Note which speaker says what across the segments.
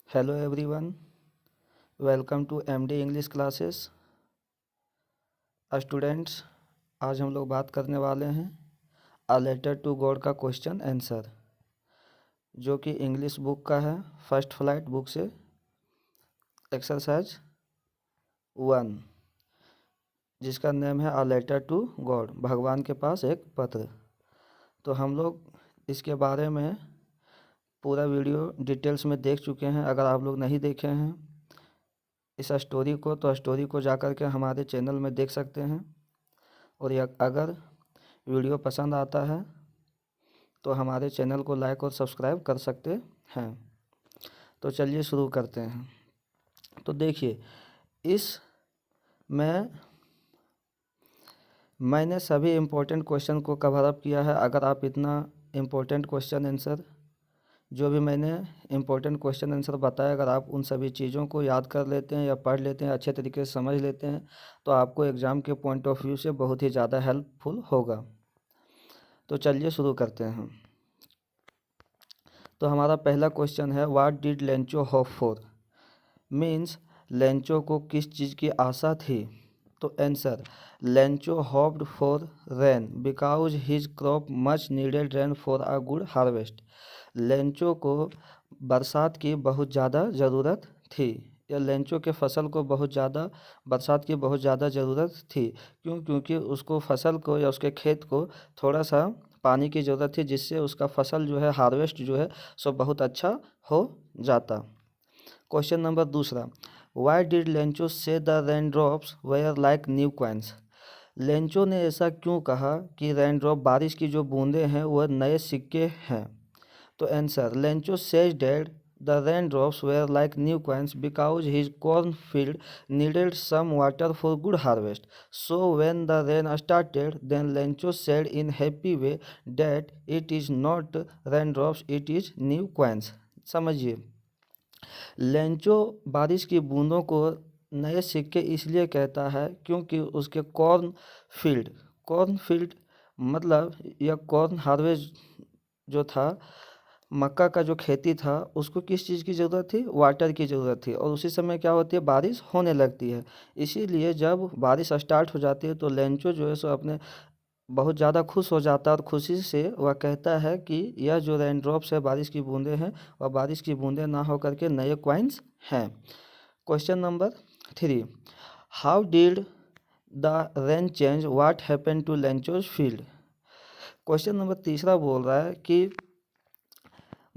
Speaker 1: Hello everyone, welcome to MD English classes. Students, आज हम लोग बात करने वाले हैं अ लेटर टू गॉड का क्वेश्चन आंसर, जो कि इंग्लिश बुक का है, फर्स्ट फ्लाइट बुक से एक्सरसाइज 1, जिसका नेम है अ लेटर टू गॉड, भगवान के पास एक पत्र। तो हम लोग इसके बारे में पूरा वीडियो डिटेल्स में देख चुके हैं। अगर आप लोग नहीं देखे हैं इस स्टोरी को, तो स्टोरी को जा कर के हमारे चैनल में देख सकते हैं। और अगर वीडियो पसंद आता है तो हमारे चैनल को लाइक और सब्सक्राइब कर सकते हैं। तो चलिए शुरू करते हैं। तो देखिए, इस में मैंने सभी इम्पोर्टेंट क्वेश्चन को कवर अप किया है। अगर आप इतना इम्पोर्टेंट क्वेश्चन आंसर, जो भी मैंने इम्पोर्टेंट क्वेश्चन आंसर बताया, अगर आप उन सभी चीज़ों को याद कर लेते हैं या पढ़ लेते हैं, अच्छे तरीके से समझ लेते हैं, तो आपको एग्ज़ाम के पॉइंट ऑफ व्यू से बहुत ही ज़्यादा हेल्पफुल होगा। तो चलिए शुरू करते हैं। तो हमारा पहला क्वेश्चन है, what did Lencho hope for? Means Lencho को किस चीज़ की आशा थी? तो answer, Lencho hoped for rain because his crop much needed rain for a good harvest. Lencho को बरसात की बहुत ज़्यादा ज़रूरत थी, या लेंचो के फसल को बहुत ज़्यादा बरसात की बहुत ज़्यादा ज़रूरत थी। क्यों? क्योंकि उसको फसल को या उसके खेत को थोड़ा सा पानी की ज़रूरत थी, जिससे उसका फसल जो है, हार्वेस्ट जो है, सो बहुत अच्छा हो जाता। क्वेश्चन नंबर दूसरा, why did Lencho say the rain drops were like new coins? Lencho ने ऐसा क्यों कहा कि रेन ड्रॉप, बारिश की जो बूंदें हैं, वह नए सिक्के हैं? तो answer, Lencho says that the rain drops were like new coins because his corn field needed some water for good harvest. So when the rain started, then Lencho said in happy way that it is not rain drops, it is new coins. समझिए, Lencho बारिश की बूंदों को नए सिक्के इसलिए कहता है क्योंकि उसके कॉर्न फील्ड मतलब यह कॉर्न हार्वेस्ट जो था, मक्का का जो खेती था, उसको किस चीज़ की ज़रूरत थी? वाटर की ज़रूरत थी। और उसी समय क्या होती है? बारिश होने लगती है। इसीलिए जब बारिश स्टार्ट हो जाती है तो लेंचो जो है सो अपने बहुत ज़्यादा खुश हो जाता है, और खुशी से वह कहता है कि यह जो रेन ड्रॉप्स है, बारिश की बूंदें हैं, वह बारिश की बूंदें ना हो करके नए क्वाइंस हैं। Question number 3, how did the rain change what happen to Lencho's field? Question number तीसरा बोल रहा है कि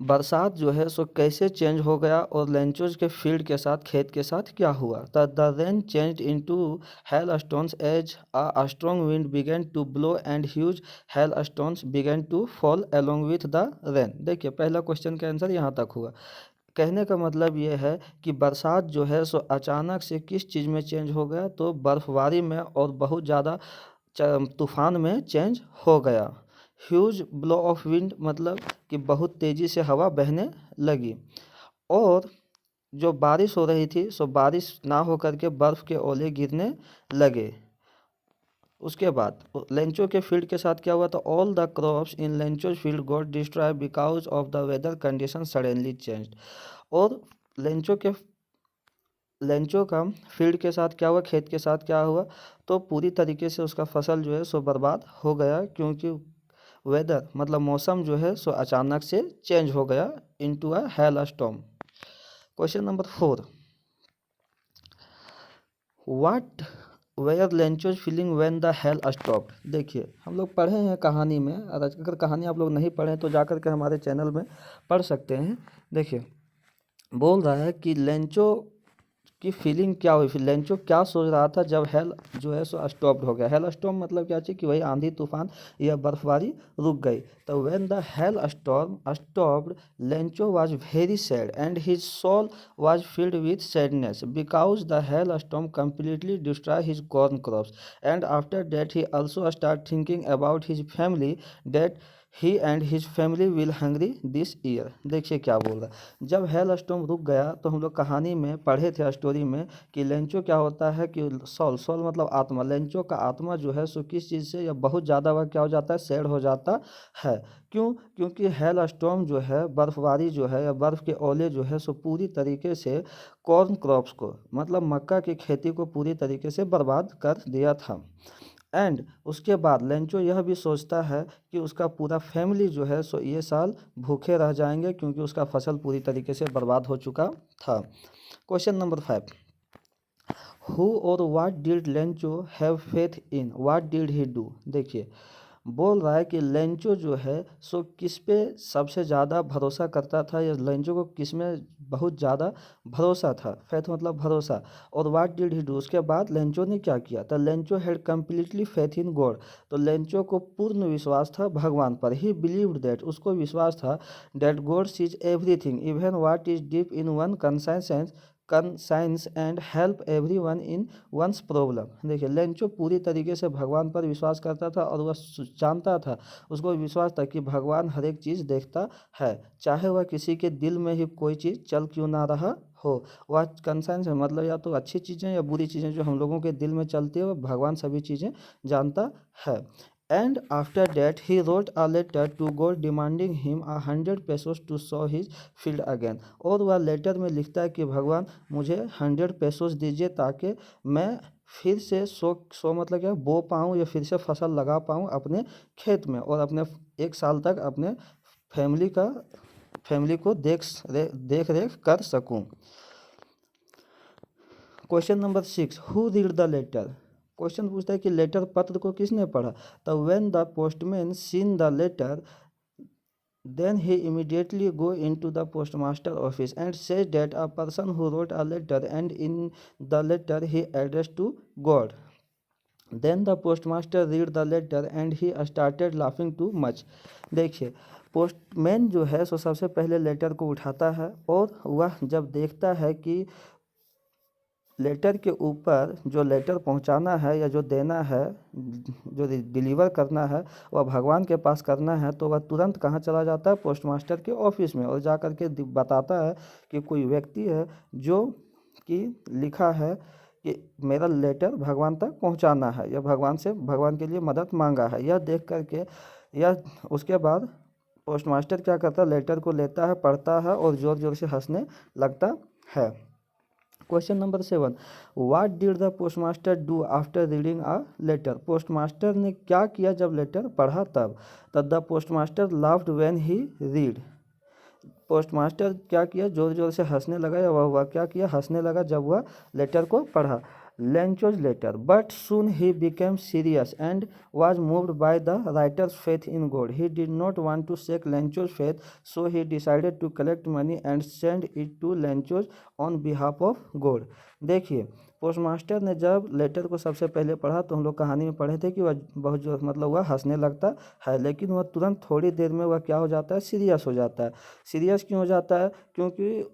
Speaker 1: बरसात जो है सो कैसे चेंज हो गया, और लेंचोज के फील्ड के साथ, खेत के साथ क्या हुआ? The rain changed into hail stones as a strong wind began to blow and huge hail stones began to fall along with the rain. देखिए, पहला क्वेश्चन का आंसर यहाँ तक हुआ। कहने का मतलब ये है कि बरसात जो है सो अचानक से किस चीज़ में चेंज हो गया? तो बर्फबारी में, और बहुत ज़्यादा तूफान में चेंज हो गया। ह्यूज ब्लो ऑफ विंड मतलब कि बहुत तेज़ी से हवा बहने लगी। और जो बारिश हो रही थी, सो बारिश ना हो करके बर्फ़ के ओले गिरने लगे। उसके बाद लेंचो के फील्ड के साथ क्या हुआ? तो all the crops in Lencho field got destroy because of the weather condition suddenly change. और लेंचो के लेंचो का फील्ड के साथ क्या हुआ? खेत के साथ क्या हुआ? तो पूरी तरीके से उसका फसल जो है सो बर्बाद हो गया, क्योंकि वेदर मतलब मौसम जो है सो अचानक से चेंज हो गया into a hail storm. Question number 4, what were Lencho's feeling when the hail stopped? देखिए, हम लोग पढ़े हैं कहानी में, अगर कहानी आप लोग नहीं पढ़े तो जाकर के हमारे चैनल में पढ़ सकते हैं। देखिए, बोल रहा है कि लेंचो की फीलिंग क्या हुई, फिर लेंचो क्या सोच रहा था जब हेल जो है सो स्टॉप्ड हो गया? हेल स्टॉर्म मतलब क्या चाहिए? कि वही आंधी तूफान या बर्फबारी रुक गई। तो when the hail storm stopped, Lencho was very sad and his soul was filled with sadness because the hail storm completely destroy his corn crops, and after that he also start thinking about his family that he and his family will hungry this year. देखिए क्या बोल रहा है, जब hello storm रुक गया तो हम लोग कहानी में पढ़े थे स्टोरी में कि लेंचो क्या होता है कि सॉल सॉल मतलब आत्मा, लेंचो का आत्मा जो है सो किस चीज़ से या बहुत ज़्यादा वह क्या हो जाता है, सैड हो जाता है। क्यों? क्योंकि हेल स्टॉर्म जो है, बर्फबारी जो है या बर्फ़ के ओले जो है सो पूरी तरीके से कॉर्न क्रॉप्स को मतलब मक्का की खेती को पूरी तरीके से बर्बाद कर दिया था। एंड उसके बाद लेंचो यह भी सोचता है कि उसका पूरा फैमिली जो है सो ये साल भूखे रह जाएंगे क्योंकि उसका फसल पूरी तरीके से बर्बाद हो चुका था। क्वेश्चन नंबर 5, हु और what did Lencho have faith in, what did he do. देखिए बोल रहा है कि लेंचो जो है सो किस पे सबसे ज़्यादा भरोसा करता था या लेंचो को किस में बहुत ज़्यादा भरोसा था, फेथ मतलब भरोसा। और व्हाट डिड ही डू, उसके बाद लेंचो ने क्या किया, तो Lencho had completely faith in God. तो लेंचो को पूर्ण विश्वास था भगवान पर। ही बिलीव्ड दैट, उसको विश्वास था, that God sees everything even what is deep in one conscience and help every one in one's problem. देखिए लेंचो पूरी तरीके से भगवान पर विश्वास करता था और वह जानता था, उसको विश्वास था कि भगवान हर एक चीज़ देखता है, चाहे वह किसी के दिल में ही कोई चीज़ चल क्यों ना रहा हो। वह कंसाइंस है मतलब या तो अच्छी चीज़ें या बुरी चीज़ें जो हम लोगों के दिल में चलती है, वह भगवान सभी चीज़ें जानता है। And after that he wrote a letter to God demanding him 100 pesos to sow his field again. और वह लेटर में लिखता है कि भगवान मुझे 100 पेसोस दीजिए ताकि मैं फिर से सो मतलब क्या बो पाऊँ या फिर से फसल लगा पाऊँ अपने खेत में और अपने 1 साल तक अपने फैमिली को देख रेख कर सकूँ। Question number 6, who read the letter. Question पूछता है कि लेटर पत्र को किसने पढ़ा। तो when the postman seen the letter then he immediately go into the postmaster office and says that a person who wrote a letter and in the letter he addressed to God. Then the postmaster read the letter and he started laughing too much. देखिए postman जो है सो सबसे पहले letter को उठाता है और वह जब देखता है कि लेटर के ऊपर जो लेटर पहुंचाना है या जो देना है, जो डिलीवर करना है वह भगवान के पास करना है, तो वह तुरंत कहाँ चला जाता है, पोस्टमास्टर के ऑफिस में, और जा कर के बताता है कि कोई व्यक्ति है जो कि लिखा है कि मेरा लेटर भगवान तक पहुंचाना है या भगवान के लिए मदद मांगा है। यह देख करके उसके बाद पोस्टमास्टर क्या करता है, लेटर को लेता है, पढ़ता है और ज़ोर ज़ोर से हंसने लगता है। Question number 7, what did the postmaster do after reading a letter. Postmaster ने क्या किया जब लेटर पढ़ा तब। The postmaster laughed when he read. Postmaster क्या किया, जोर जोर से हंसने लगा या वह क्या किया, हंसने लगा जब वह लेटर को पढ़ा। Lencho's letter, but soon he became serious and was moved by the writer's faith in God. He did not want to shake Lencho's faith, so he decided to collect money and send it to Lenchos on behalf of God. देखिए postmaster ने जब letter को सबसे पहले पढ़ा तो हम लोग कहानी में पढ़े थे कि वह बहुत जो मतलब वह हंसने लगता है, लेकिन वह तुरंत थोड़ी देर में वह क्या हो जाता है, सीरियस हो जाता है। सीरियस क्यों हो जाता है, क्योंकि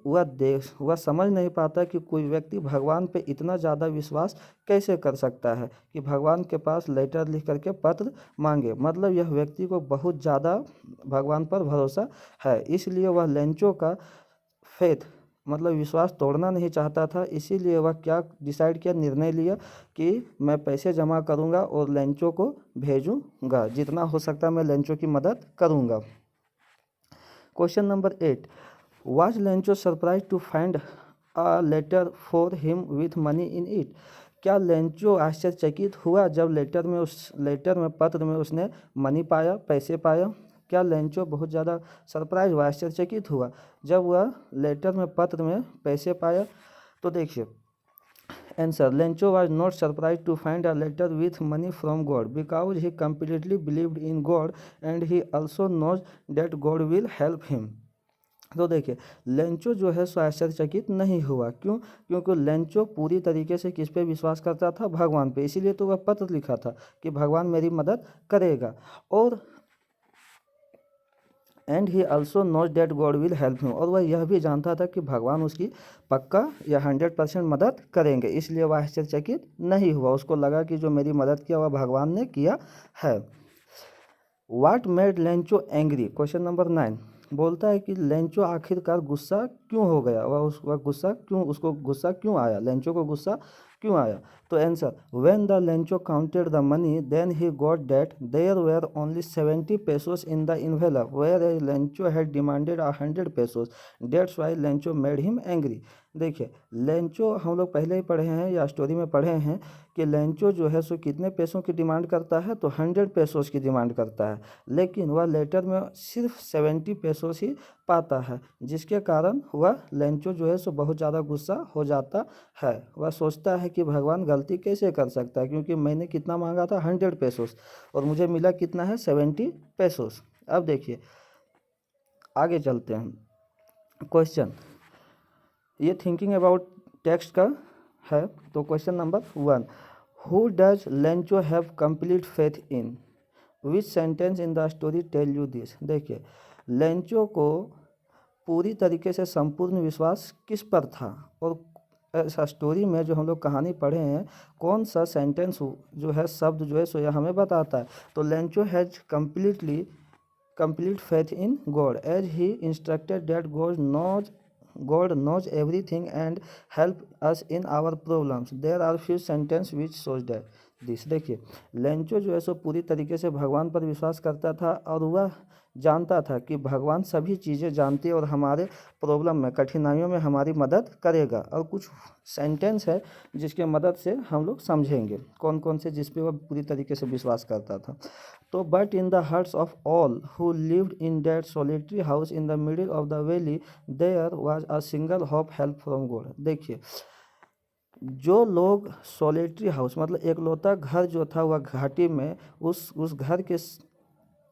Speaker 1: वह समझ नहीं पाता कि कोई व्यक्ति भगवान पे इतना ज़्यादा विश्वास कैसे कर सकता है कि भगवान के पास लेटर लिख करके पत्र मांगे। मतलब यह व्यक्ति को बहुत ज़्यादा भगवान पर भरोसा है, इसलिए वह लेंचो का फेथ मतलब विश्वास तोड़ना नहीं चाहता था। इसीलिए वह क्या डिसाइड किया, निर्णय लिया कि मैं पैसे जमा करूंगा और लेंचो को भेजूंगा, जितना हो सकता है मैं लेंचो की मदद करूंगा। Question number 8, was Lencho surprise to find a letter for him with money in it. क्या लेंचो आश्चर्यचकित हुआ जब लेटर में पत्र में उसने मनी पाया, पैसे पाया। क्या लेंचो बहुत ज़्यादा सरप्राइज हुआ, आश्चर्यचकित हुआ जब वह लेटर में पत्र में पैसे पाया। तो देखिए answer, Lencho was not surprised to find a letter with money from God because he completely believed in God and he also knows that God will help him. तो देखिए लेंचो जो है सो आश्चर्यचकित नहीं हुआ। क्यों? क्योंकि लेंचो पूरी तरीके से किस पे विश्वास करता था, भगवान पे। इसीलिए तो वह पत्र लिखा था कि भगवान मेरी मदद करेगा। और and he also knows that God will help him, और वह यह भी जानता था कि भगवान उसकी पक्का या 100% मदद करेंगे। इसलिए वह आश्चर्यचकित नहीं हुआ, उसको लगा कि जो मेरी मदद किया वह भगवान ने किया है। What made Lencho angry, question number 9 बोलता है कि लेंचो आखिरकार गुस्सा क्यों हो गया, वह गुस्सा क्यों, उसको गुस्सा क्यों आया, लेंचो को गुस्सा क्यों आया। तो answer, when the Lencho counted the money then he got that there were only 70 pesos in the envelope where a Lencho had demanded 100 pesos, that's why Lencho made him angry. देखिए Lencho हम लोग पहले ही पढ़े हैं या story में पढ़े हैं कि लेंचो जो है सो कितने पैसों की डिमांड करता है, तो 100 pesos की डिमांड करता है, लेकिन वह लेटर में सिर्फ 70 pesos ही पाता है, जिसके कारण वह लेंचो जो है सो बहुत ज़्यादा गुस्सा हो जाता है। वह सोचता है कि भगवान गलती कैसे कर सकता है, क्योंकि मैंने कितना मांगा था 100 pesos और मुझे मिला कितना है 70 pesos। अब देखिए आगे चलते हैं। क्वेश्चन ये थिंकिंग अबाउट टेक्स्ट का है। तो question number 1, who does Lencho have complete faith in, which sentence in the story tell you this. देखिए लेंचो को पूरी तरीके से संपूर्ण विश्वास किस पर था, और ऐसा स्टोरी में जो हम लोग कहानी पढ़े हैं कौन सा सेंटेंस जो है शब्द जो है सो यह हमें बताता है। तो Lencho has complete faith in God as he instructed that God knows everything and help us in our problems. There are few sentences which shows that this। देखिए लेंचो जो है सो पूरी तरीके से भगवान पर विश्वास करता था और वह जानता था कि भगवान सभी चीज़ें जानती है और हमारे प्रॉब्लम में, कठिनाइयों में हमारी मदद करेगा। और कुछ सेंटेंस है जिसके मदद से हम लोग समझेंगे कौन कौन से जिस पे वह पूरी तरीके से विश्वास करता था। तो but in the hearts of all who lived in that solitary house in the middle of the valley there was a single hope, help from God. देखिए जो लोग सोलिटरी हाउस मतलब एकलौता घर जो था वह घाटी में, उस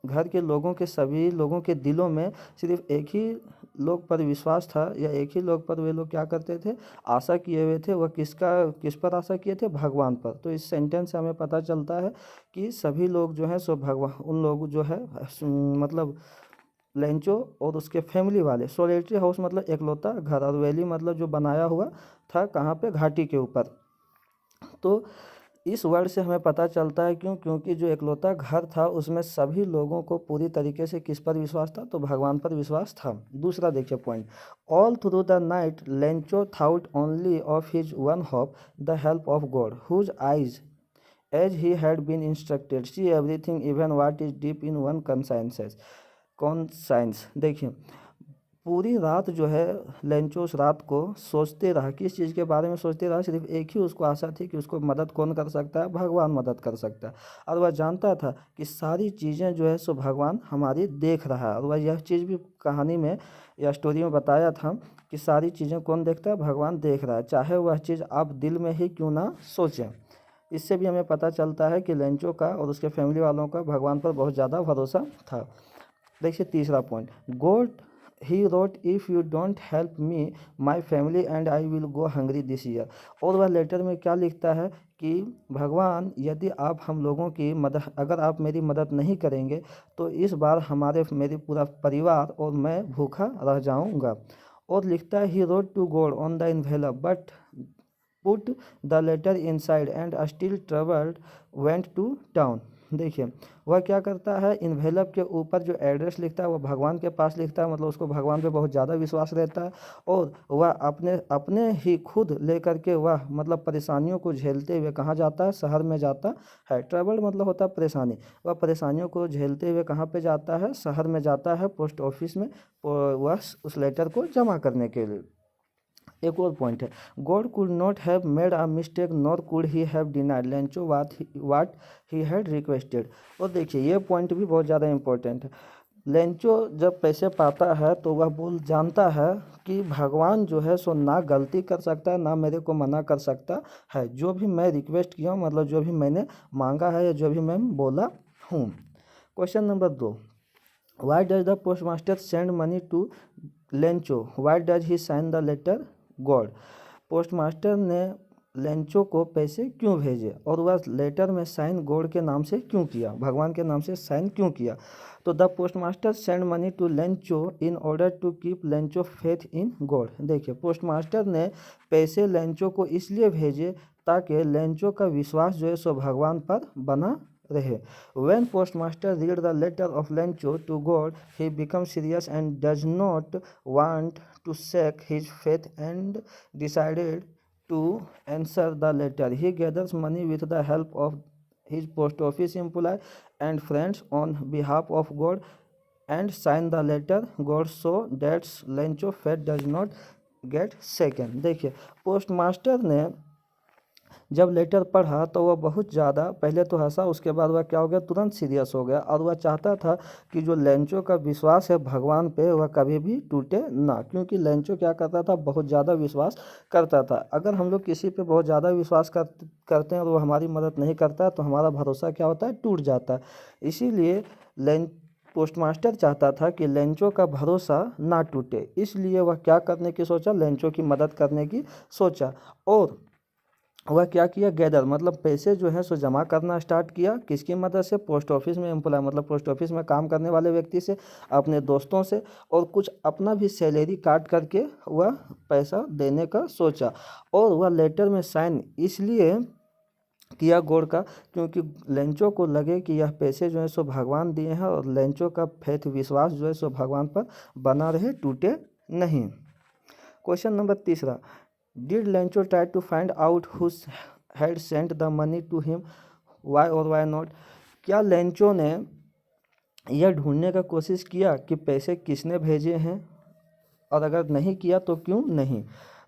Speaker 1: घर के लोगों के, सभी लोगों के दिलों में सिर्फ एक ही लोग पर विश्वास था, या एक ही लोग पर वे लोग क्या करते थे, आशा किए हुए थे। वह किस पर आशा किए थे, भगवान पर। तो इस सेंटेंस से हमें पता चलता है कि सभी लोग जो हैं सो भगवान, उन लोग जो है मतलब लेंचो और उसके फैमिली वाले, सोलिटरी हाउस मतलब एकलौता घर, और वैली मतलब जो बनाया हुआ था कहाँ पे, घाटी के ऊपर। तो इस वर्ड से हमें पता चलता है क्योंकि जो एकलौता घर था उसमें सभी लोगों को पूरी तरीके से किस पर विश्वास था, तो भगवान पर विश्वास था। दूसरा देखिए point, all through the night Lencho thought only of his one hope, the help of God whose eyes as he had been instructed see everything even what is deep in one conscience. देखिए पूरी रात जो है Lencho उस रात को सोचते रहा, किस चीज़ के बारे में सोचते रहा, सिर्फ एक ही उसको आशा थी कि उसको मदद कौन कर सकता है, भगवान मदद कर सकता है। और वह जानता था कि सारी चीज़ें जो है सो भगवान हमारी देख रहा है, और वह यह चीज़ भी कहानी में या स्टोरी में बताया था कि सारी चीज़ें कौन देखता है, भगवान देख रहा है, चाहे वह चीज़ आप दिल में ही क्यों ना सोचें। इससे भी हमें पता चलता है कि लेंचो का और उसके फैमिली वालों का भगवान पर बहुत ज़्यादा भरोसा था। देखिए तीसरा point, God he wrote if you don't help me my family and I will go hungry this year. और वह लेटर में क्या लिखता है कि भगवान यदि आप हम लोगों की मदद, अगर आप मेरी मदद नहीं करेंगे तो इस बार मेरे पूरा परिवार और मैं भूखा रह जाऊंगा। और लिखता है he wrote to God on the envelope but put the letter inside and still travelled went to town. देखिए वह क्या करता है, इन्वेलप के ऊपर जो एड्रेस लिखता है वह भगवान के पास लिखता है, मतलब उसको भगवान पे बहुत ज़्यादा विश्वास रहता है। और वह अपने अपने ही खुद लेकर के वह मतलब परेशानियों को झेलते हुए कहाँ जाता है, शहर में जाता है। ट्रेवल मतलब होता है परेशानी, वह परेशानियों को झेलते हुए कहाँ पे जाता है, शहर में जाता है, पोस्ट ऑफिस में वह उस लेटर को जमा करने के लिए। एक और पॉइंट है, God could not have made a mistake nor could he have denied Lencho what he had requested. और देखिए ये पॉइंट भी बहुत ज़्यादा इंपॉर्टेंट है। लेंचो जब पैसे पाता है तो वह जानता है कि भगवान जो है सो ना गलती कर सकता है, ना मेरे को मना कर सकता है। जो भी मैं रिक्वेस्ट किया हूँ, मतलब जो भी मैंने मांगा है या जो भी मैं बोला हूँ। Question number 2, why does the post master send money to Lencho, why does he sign the letter God. Post master ने लेंचो को पैसे क्यों भेजे और वह लेटर में साइन गॉड के नाम से क्यों किया, भगवान के नाम से साइन क्यों किया। तो the post master send money to Lencho in order to keep Lencho faith in God. देखिए पोस्ट मास्टर ने पैसे लेंचो को इसलिए भेजे ताकि लेंचो का विश्वास जो है सो भगवान पर बना रहे। When postmaster read the letter of Lencho to God, he becomes serious and does not want to shake his faith and decided to answer the letter. He gathers money with the help of his post office employee and friends on behalf of God and sign the letter God so that Lencho faith does not get shaken। देखिए postmaster ने जब letter पढ़ा तो वह बहुत ज़्यादा पहले तो हंसा, उसके बाद वह क्या हो गया, तुरंत सीरियस हो गया और वह चाहता था कि जो लेंचो का विश्वास है भगवान पे वह कभी भी टूटे ना, क्योंकि लेंचो क्या करता था, बहुत ज़्यादा विश्वास करता था। अगर हम लोग किसी पे बहुत ज़्यादा विश्वास करते हैं और वो हमारी मदद नहीं करता तो हमारा भरोसा क्या होता है, टूट जाता है। इसीलिए पोस्टमास्टर चाहता था कि लेंचो का भरोसा ना टूटे, इसलिए वह क्या करने की सोचा, लेंचो की मदद करने की सोचा। और वह क्या किया, गैदर मतलब पैसे जो है सो जमा करना स्टार्ट किया। किसकी मदद से, पोस्ट ऑफिस में एम्प्लॉय मतलब पोस्ट ऑफिस में काम करने वाले व्यक्ति से, अपने दोस्तों से, और कुछ अपना भी सैलरी काट करके वह पैसा देने का सोचा। और वह लेटर में साइन इसलिए किया गॉड का क्योंकि लेंचो को लगे कि यह पैसे जो है सो भगवान दिए हैं और लेंचो का फेथ विश्वास जो है सो भगवान पर बना रहे, टूटे नहीं। Question number 3, Did Lencho try to find out who had sent the money to him? Why or why not? क्या लेंचो ने यह ढूंढने का कोशिश किया कि पैसे किसने भेजे हैं, और अगर नहीं किया तो क्यों नहीं?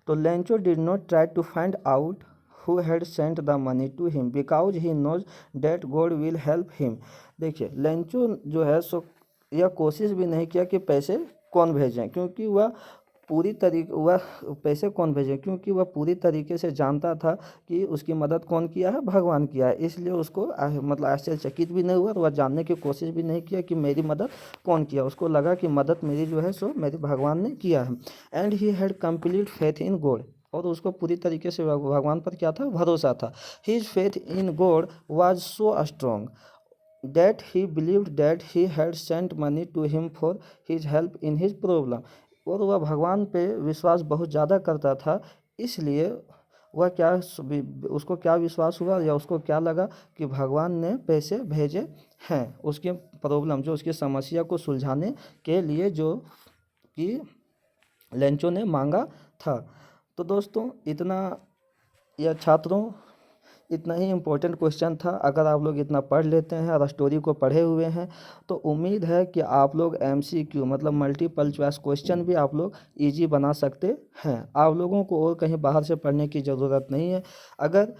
Speaker 1: तो Lencho did not try to find out who had sent the money to him because he knows that God will help him। देखिए लेंचो जो है सो यह कोशिश भी नहीं किया कि पैसे कौन भेजें, क्योंकि वह क्योंकि वह पूरी तरीके से जानता था कि उसकी मदद कौन किया है, भगवान किया है। इसलिए उसको मतलब आश्चर्यचकित भी नहीं हुआ और वह जानने की कोशिश भी नहीं किया कि मेरी मदद कौन किया। उसको लगा कि मदद मेरी जो है सो मेरे भगवान ने किया है। And he had complete faith in God, और उसको पूरी तरीके से भगवान पर क्या था, भरोसा था। His faith in God was so strong that he believed that he had sent money to him for his help in his problem। और वह भगवान पे विश्वास बहुत ज़्यादा करता था, इसलिए वह उसको क्या विश्वास हुआ या उसको क्या लगा कि भगवान ने पैसे भेजे हैं उसके प्रॉब्लम, जो उसकी समस्या को सुलझाने के लिए, जो कि लेंचो ने मांगा था। तो दोस्तों इतना ही इम्पोर्टेंट क्वेश्चन था। अगर आप लोग इतना पढ़ लेते हैं और स्टोरी को पढ़े हुए हैं तो उम्मीद है कि आप लोग MCQ मतलब मल्टीपल चॉइस क्वेश्चन भी आप लोग इजी बना सकते हैं। आप लोगों को और कहीं बाहर से पढ़ने की ज़रूरत नहीं है। अगर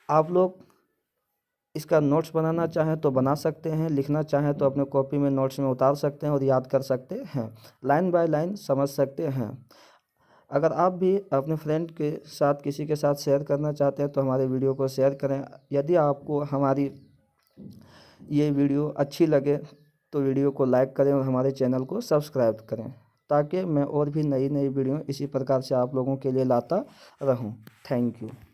Speaker 1: आप लोग इसका नोट्स बनाना चाहें तो बना सकते हैं, लिखना चाहें तो अपने कॉपी में नोट्स में उतार सकते हैं और याद कर सकते हैं, लाइन बाय लाइन समझ सकते हैं। अगर आप भी अपने फ्रेंड के साथ किसी के साथ शेयर करना चाहते हैं तो हमारे वीडियो को शेयर करें। यदि आपको हमारी ये वीडियो अच्छी लगे तो वीडियो को लाइक करें और हमारे चैनल को सब्सक्राइब करें, ताकि मैं और भी नई वीडियो इसी प्रकार से आप लोगों के लिए लाता रहूं। Thank you.